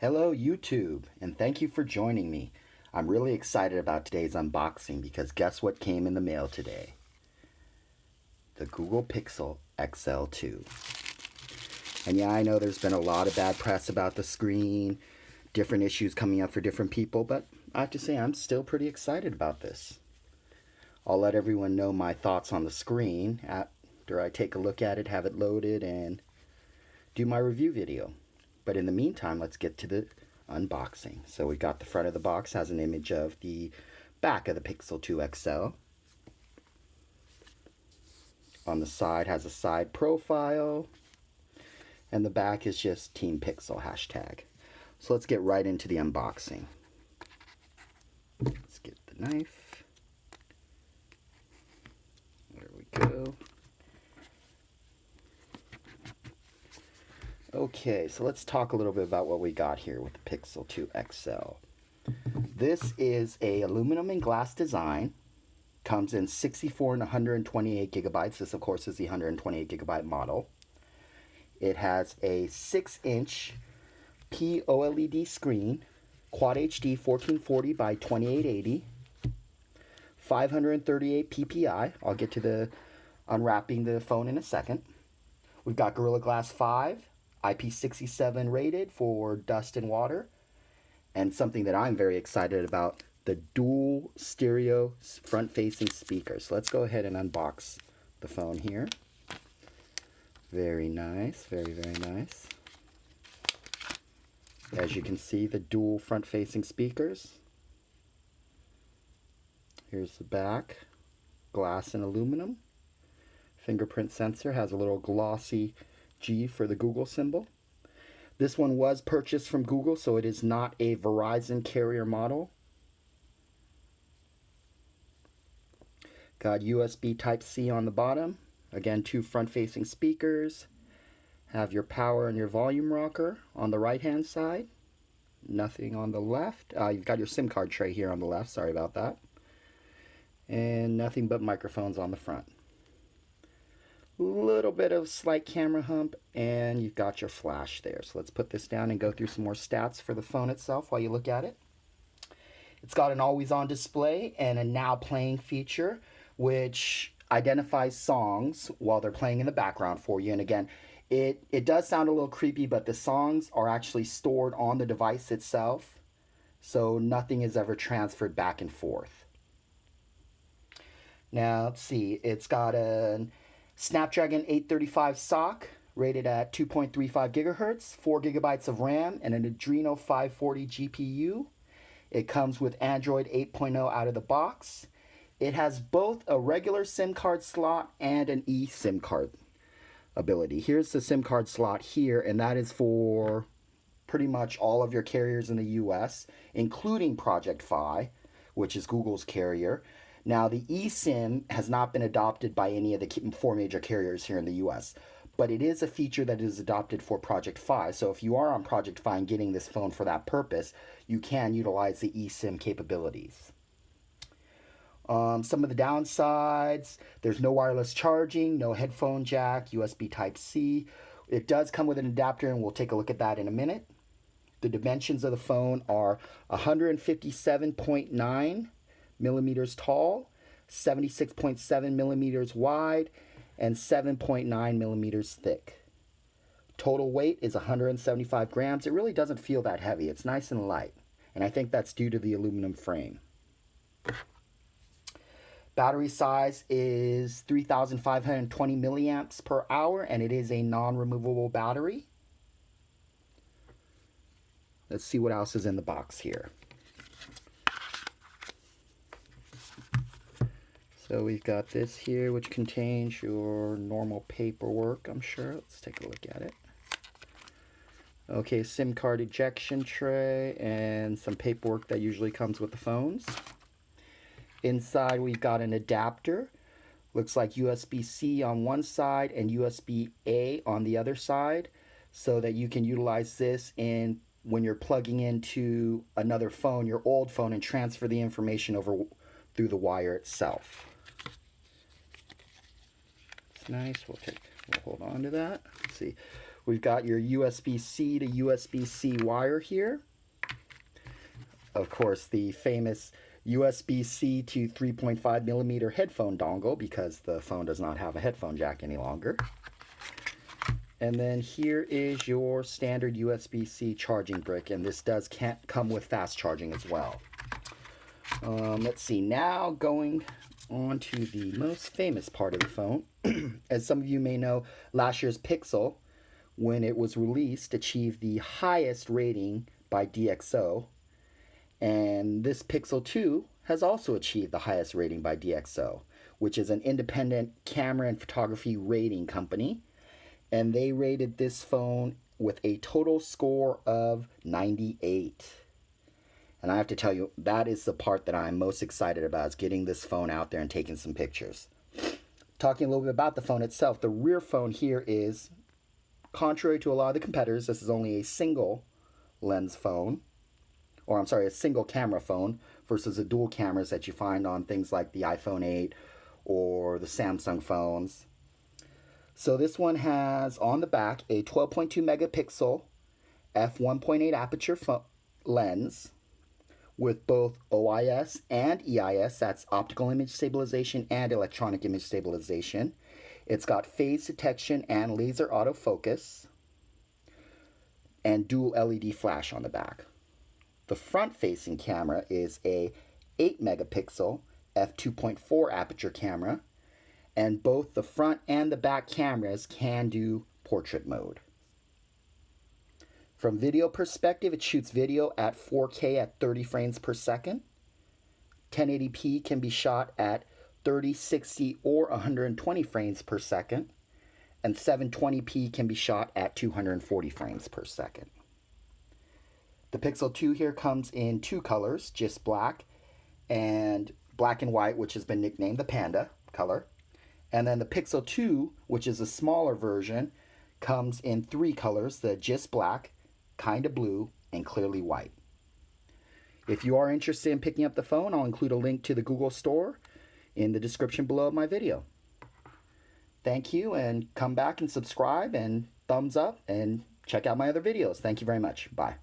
Hello YouTube, and thank you for joining me. I'm really excited about today's unboxing because guess what came in the mail today? The Google Pixel XL2. And yeah, I know there's been a lot of bad press about the screen, different issues coming up for different people, but I have to say I'm still pretty excited about this. I'll let everyone know my thoughts on the screen after I take a look at it, have it loaded, and do my review video. But in the meantime, let's get to the unboxing. So we got the front of the box, has an image of the back of the Pixel 2 XL. On the side has a side profile, and the back is just Team Pixel hashtag. So let's get right into the unboxing. Let's get the knife. There we go. Okay, so let's talk a little bit about what we got here with the Pixel 2 XL. This is a aluminum and glass design. Comes in 64 and 128 gigabytes. This, of course, is the 128 gigabyte model. It has a 6-inch POLED screen, Quad HD 1440 by 2880, 538 ppi. I'll get to the unwrapping the phone in a second. We've got Gorilla Glass 5. IP67 rated for dust and water, and something that I'm very excited about, the dual stereo front-facing speakers. So let's go ahead and unbox the phone here. Very nice, very nice. As you can see, the dual front-facing speakers. Here's the back, glass and aluminum. Fingerprint sensor, has a little glossy G for the Google symbol. This one was purchased from Google, so it is not a Verizon carrier model. Got USB Type-C on the bottom. Again, 2 front-facing speakers. Have your power and your volume rocker on the right-hand side. Nothing on the left. You've got your SIM card tray here on the left. Sorry about that. And nothing but microphones on the front. Little bit of slight camera hump, and you've got your flash there. So let's put this down and go through some more stats for the phone itself while you look at it. It's got an always-on display and a now playing feature, which identifies songs while they're playing in the background for you. And again, it does sound a little creepy, but the songs are actually stored on the device itself, so nothing is ever transferred back and forth. Now, let's see. It's got a Snapdragon 835 SoC, rated at 2.35 gigahertz, 4 gigabytes of RAM, and an Adreno 540 GPU. It comes with Android 8.0 out of the box. It has both a regular SIM card slot and an eSIM card ability. Here's the SIM card slot here, and that is for pretty much all of your carriers in the US, including Project Fi, which is Google's carrier. Now, the eSIM has not been adopted by any of the 4 major carriers here in the US, but it is a feature that is adopted for Project Fi. So if you are on Project Fi and getting this phone for that purpose, you can utilize the eSIM capabilities. Some of the downsides: there's no wireless charging, no headphone jack, USB Type-C. It does come with an adapter, and we'll take a look at that in a minute. The dimensions of the phone are 157.9 millimeters tall, 76.7 millimeters wide, and 7.9 millimeters thick. Total weight is 175 grams. It really doesn't feel that heavy. It's nice and light, and I think that's due to the aluminum frame. Battery size is 3,520 milliamps per hour, and it is a non-removable battery. Let's see what else is in the box here. So we've got this here, which contains your normal paperwork, I'm sure. Let's take a look at it. Okay, SIM card ejection tray and some paperwork that usually comes with the phones. Inside we've got an adapter. Looks like USB-C on one side and USB-A on the other side, so that you can utilize this when you're plugging into another phone, your old phone, and transfer the information over through the wire itself. It's nice. We'll hold on to that. Let's see. we've got your USB-C to USB-C wire here. Of course, the famous USB-C to 3.5 millimeter headphone dongle, because the phone does not have a headphone jack any longer. And then here is your standard USB-C charging brick, and this does come with fast charging as well. Let's see, now going on to the most famous part of the phone. As some of you may know, last year's Pixel, when it was released, achieved the highest rating by DxO. And this Pixel 2 has also achieved the highest rating by DxO, which is an independent camera and photography rating company. And they rated this phone with a total score of 98. And I have to tell you, that is the part that I'm most excited about, is getting this phone out there and taking some pictures. Talking a little bit about the phone itself, the rear phone here is, contrary to a lot of the competitors, this is only a single lens phone. Or I'm sorry, a single camera phone versus the dual cameras that you find on things like the iPhone 8 or the Samsung phones. So this one has on the back a 12.2 megapixel f1.8 aperture lens with both OIS and EIS, that's optical image stabilization and electronic image stabilization. It's got phase detection and laser autofocus and dual LED flash on the back. The front-facing camera is a 8 megapixel f2.4 aperture camera, and both the front and the back cameras can do portrait mode. From video perspective, it shoots video at 4K at 30 frames per second. 1080p can be shot at 30, 60, or 120 frames per second, and 720p can be shot at 240 frames per second. The Pixel 2 here comes in two colors, just black and white, which has been nicknamed the Panda color. And then the Pixel 2, which is a smaller version, comes in three colors, the just black, kind of blue, and clearly white. If you are interested in picking up the phone, I'll include a link to the Google Store in the description below of my video. Thank you, and come back and subscribe and thumbs up and check out my other videos. Thank you very much. Bye.